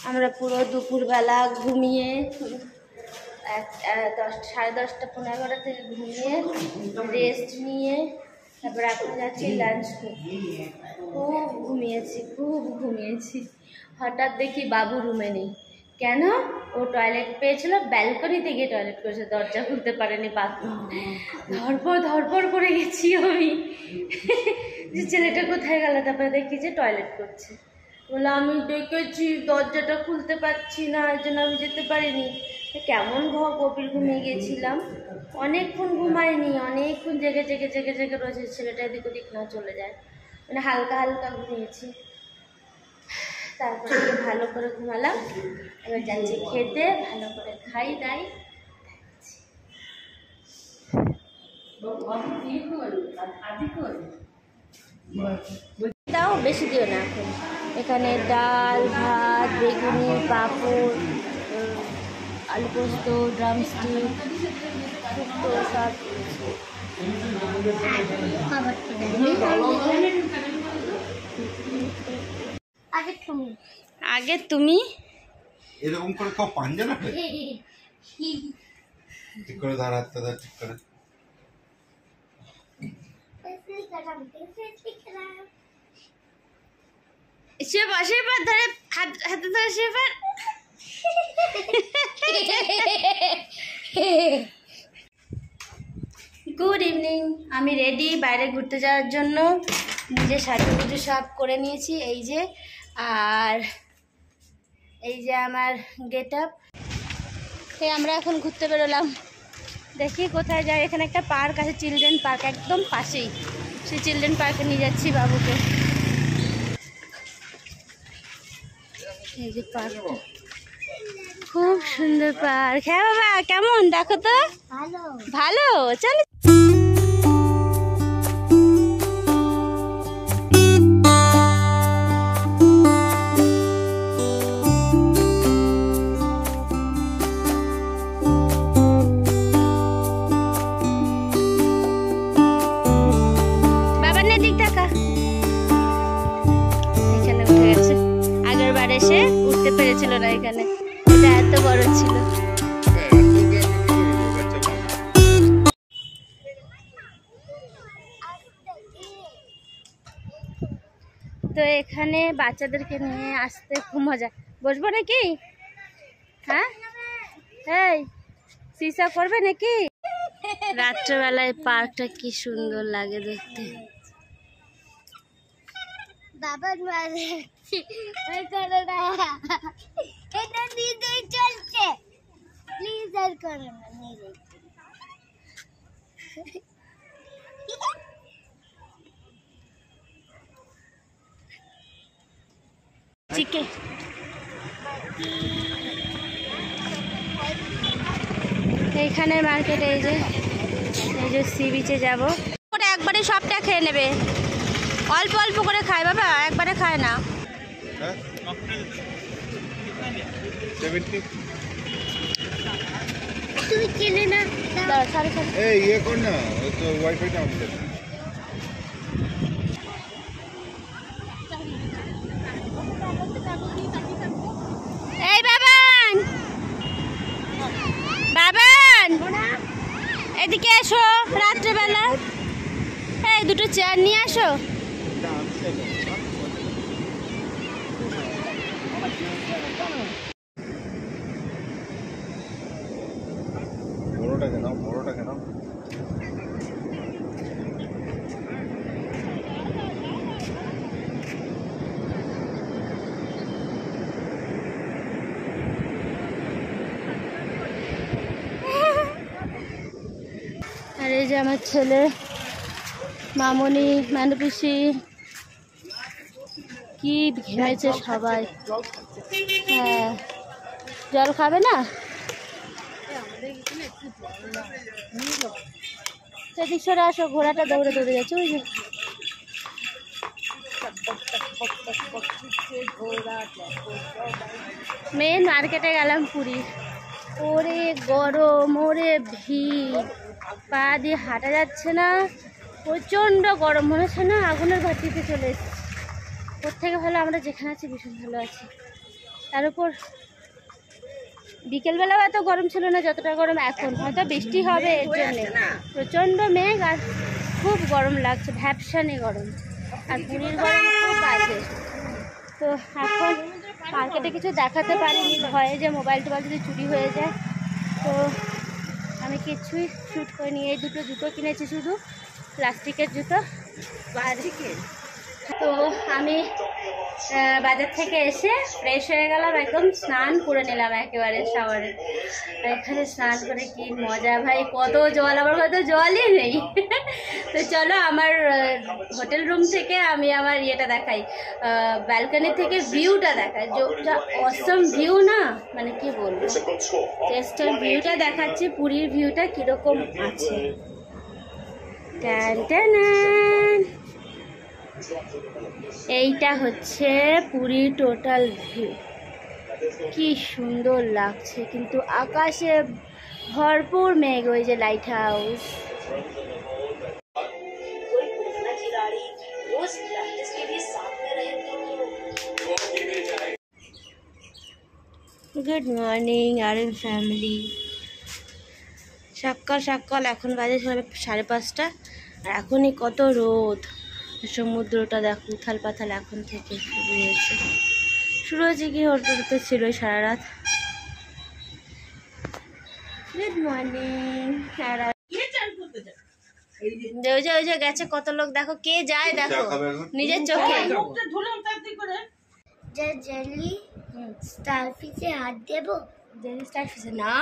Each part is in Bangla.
আমরা পুরো দুপুরবেলা ঘুমিয়ে 10:30 15 11 থেকে ঘুমিয়ে রেস্ট নিয়ে তারপর এখন যাচ্ছি লাঞ্চ করতে। খুব ঘুমিয়েছি। হঠাৎ দেখি বাবু রুমে নেই। কেন? ও টয়লেট পেয়েছিল, ব্যালকনিতে গিয়ে টয়লেট করেছে, দরজা খুলতে পারেনি বাথরুম। ধরপড় করে গেছি আমি যে ছেলেটা কোথায় গেল। তারপরে দেখি যে টয়লেট করছে। বলে আমি ডেকেছি, দরজাটা খুলতে পারছি না, এই জন্য আমি যেতে পারিনি। কেমন গভীর ঘুমিয়ে গেছিলাম, অনেকক্ষণ ঘুমাইনি, অনেকক্ষণ জেগে রয়েছে। ছেলেটা এদিক ওদিক না চলে যায়, মানে হালকা ঘুমিয়েছি। তারপরে ভালো করে ঘুমালাম। এবার যাচ্ছি খেতে, ভালো করে খাই দাই। তাও বেশি দিও না এখন। এখানে ডাল ভাত, বেগুনি, পাঁপড়, আলু পোস্ত, ড্রামস্টিক, শুক্তো সব। আগে তুমি এরকম করে কেউ পাঞ্জা না ঠিক করে ধর, হাতটা ধর ঠিক করে। সেবার ধরে হাতে ধরে সেবার। Good evening. আমি রেডি বাইরে ঘুরতে যাওয়ার জন্য। নিজে সাজুগুজু সব করে নিয়েছি, এই যে। আর এই যে আমার গেট আপ। আমরা এখন ঘুরতে বেরোলাম, দেখি কোথায় যাই। এখানে একটা পার্ক আছে, চিলড্রেন পার্ক, একদম পাশেই। সেই চিলড্রেন পার্কে নিয়ে যাচ্ছি বাবুকে। এই যে পার্কটা, খুব সুন্দর পার্ক। হ্যাঁ বাবা, কেমন দেখো তো? ভালো। চলো। এসে উঠতে পেরেছিল না, এখানে এটা এত বড় ছিল। তো এখানে বাচ্চাদেরকে নিয়ে আসতে খুব মজা। বসবো নাকি? হ্যাঁ, এই সিসা করবে নাকি? রাত্রেবেলায় পার্কটা কি সুন্দর লাগে দেখতে। বাবার মাঝে এটা নিজেই চলছে, প্লিজ আর করো না। নিজেই চিকে এইখানে মার্কেট। এই যে সি বিচে যাবো। ওটা একবারে সবটা খেয়ে নেবে, অল্প অল্প করে খায় বাবা, একবারে খায় না। তুমি কিনে না দাও, সাড়ে এই ইয়ে কর না, ওই তো ওয়াইফাইটা অন কর। এই বাবান, এদিকে এসো। রাত্রেবেলা এই দুটো চেয়ার নিয়ে আসো। বড়টা কেন? আর এই যে আমার ছেলে, মামনি, মানপিসি, কি ঘেমেছে সবাই। হ্যাঁ, জল খাবে না? সেদিক সরে আসো, ঘোড়াটা দৌড়ে যাচ্ছে। ওই যে মেন মার্কেটে গেলাম পুরী। ওরে গরম, ওরে ভিড়, পা দিয়ে হাঁটা যাচ্ছে না, প্রচণ্ড গরম। মনে হচ্ছে না আগুনের ভাটিতে চলে এসেছি। ওর থেকে ভালো আমরা যেখানে আছি ভীষণ ভালো আছি। তার উপর বিকেলবেলাও এত গরম ছিল না যতটা গরম এখন, হয়তো বৃষ্টি হবে এর জন্যে। প্রচণ্ড মেঘ আর খুব গরম লাগছে, ভ্যাপসানি গরম, আর পুরীর গরম খুব বাজে। তো এখন মার্কেটে কিছু দেখাতে পারিনি, ভয়ে যে মোবাইল টোবাইল যদি চুরি হয়ে যায়। তো আমি কিছুই শ্যুট করিনি। এই দুটো জুতো কিনেছি, শুধু প্লাস্টিকের জুতো। তো আমি বাজার থেকে এসে ফ্রেশ হয়ে গেলাম, একদম স্নান করে নিলাম একেবারে শাওয়ারে। এখানে স্নান করে কি মজা ভাই, কত জল, আমার কত জলই নেই। তো চলো আমার হোটেল রুম থেকে আমি আমার ইয়েটা দেখাই, ব্যালকনি থেকে ভিউটা দেখাই, যা অসম ভিউ না, মানে কি বলবো, টেস্টের ভিউটা দেখাচ্ছি, পুরীর ভিউটা কীরকম আছে। এইটা হচ্ছে পুরী টোটাল ভিউ, কি সুন্দর লাগছে, কিন্তু আকাশে ভরপুর মেঘ, ওই যে light house. Good morning RM family. সকাল সকাল, এখন বাজে 5:30, আর এখনই কত রোদ। সমুদ্রটা দেখো উথাল পাথাল এখন থেকে শুরু হয়েছে কি হতে ছিল সারা রাত। Good morning. ওই যে গেছে কত লোক, দেখো কে যায়, দেখো নিজের চোখে। জেলি স্টারফিশে হাত দেবো? জেলি স্টারফিশে না,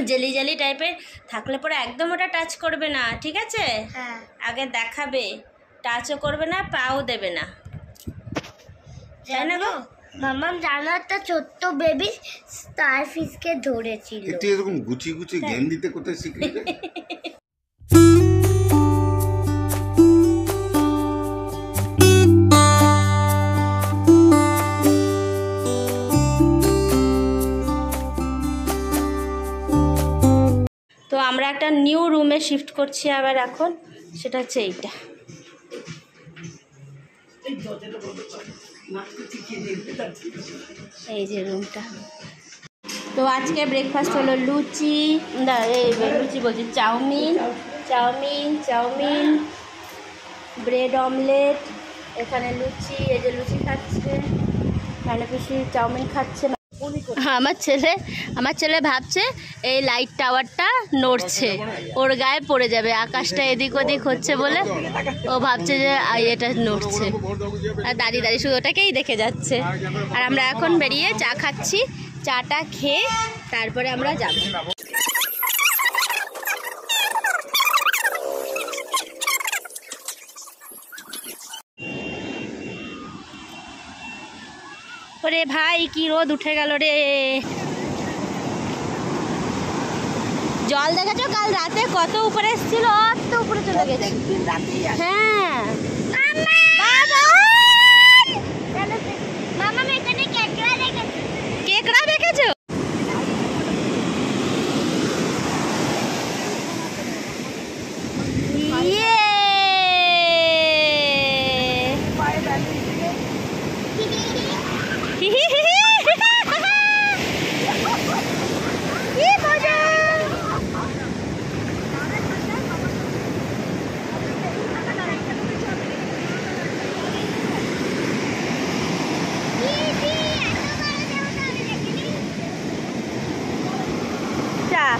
জেলি জেলি টাইপের থাকলে পরে একদম ওটা টাচ করবে না, ঠিক আছে? হ্যাঁ। আগে দেখাবে, টাচও করবে না, পাও দেবে না, তাই না গো? মামাম জানো একটা ছোট্ট বেবি স্টারফিশকে ধরেছিল। একটু এরকম গুছি গুছি জ্ঞান দিতে কোথায় শিখলি? তো আমরা একটা নিউ রুমে শিফট করছি আবার এখন, সেটা হচ্ছে এইটা। এই যে রুমটা। তো আজকে ব্রেকফাস্ট হলো লুচি, লুচি বলছি, চাউমিন, ব্রেড অমলেট, এখানে লুচি, এই যে লুচি খাচ্ছে, এখানে পিসি চাউমিন খাচ্ছে। আমার ছেলে ভাবছে এই লাইট টাওয়ারটা নড়ছে, ওর গায়ে পড়ে যাবে, আকাশটা এদিক ওদিক হচ্ছে বলে ও ভাবছে যে এটা নড়ছে, আর দাঁড়িয়ে শুধু ওটাকেই দেখে যাচ্ছে। আর আমরা এখন বেরিয়ে চা খাচ্ছি, চাটা খেয়ে তারপরে আমরা যাব। ওরে ভাই কি রোদ উঠে গেল রে। জল দেখেছো কাল রাতে কত উপরে এসেছিল, অত উপরে চলে গেছে। হ্যাঁ মামা এখানে কেকড়া দেখেছো?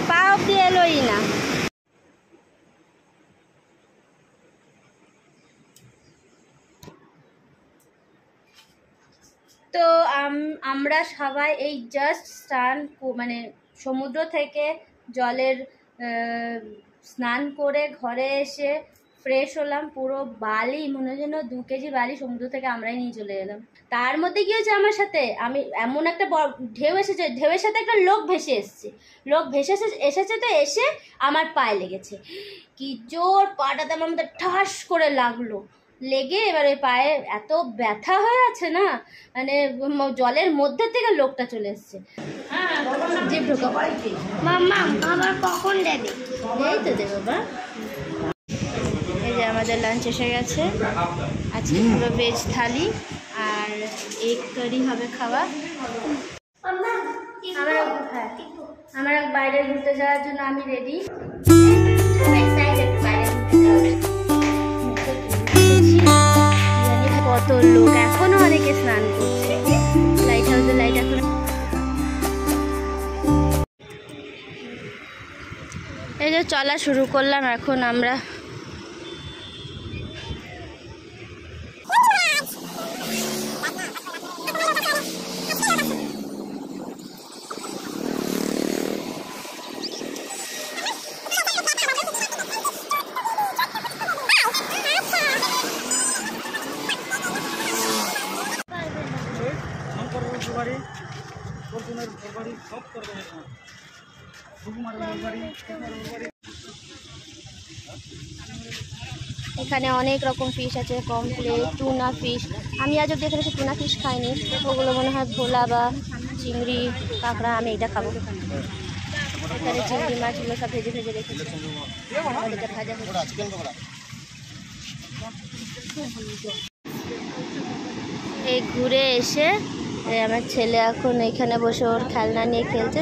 পা অব্দি এলোই না। তো আমরা সবাই এই জাস্ট মানে সমুদ্র থেকে জলের স্নান করে ঘরে এসে ফ্রেশ হলাম, পুরো বালি মনে হয় যেন 2 কেজি বালি সমুদ্র থেকে আমরাই নিয়ে চলে এলাম। তার মধ্যে কি হয়েছে আমার সাথে, আমি এমন একটা ঢেউ এসেছে, ঢেউয়ের সাথে একটা লোক ভেসে এসেছে, তো এসে আমার পায়ে লেগেছে, কি জোর পাটাতে আমার মধ্যে ঠাস করে লাগলো, লেগে এবার ওই পায়ে এত ব্যথা হয়ে আছে না, মানে জলের মধ্যে থেকে লোকটা চলে এসছে। মামা আবার কখন দেবে? এই তো দেবো বা। এই যে আমাদের লাঞ্চ এসে গেছে, আজকে পুরো ভেজ থালি, আর এগ কারি হবে খাওয়া। আমরা বাইরে ঘুরতে যাওয়ার জন্য আমি রেডি। কত লোক, এখনো অনেকে স্নান করছে। লাইট হাউসের লাইট এখন এই যে চলা শুরু করলাম এখন আমরা। এখানে অনেক রকম ফিশ আছে, পমফ্লেট, টুনা ফিশ। আমি আজ অব্দি এখানে টুনা ফিশ খাইনি, ওগুলো মনে হয় ভোলা বা চিংড়ি, কাঁকড়া। আমি এটা খাবো। এখানে চিংড়ি মাছগুলো সব ভেজে ভেজে রেখেছে, এটা ভাজা হচ্ছে। এই ঘুরে এসে আমার ছেলে এখন এখানে বসে ওর খেলনা নিয়ে খেলছে।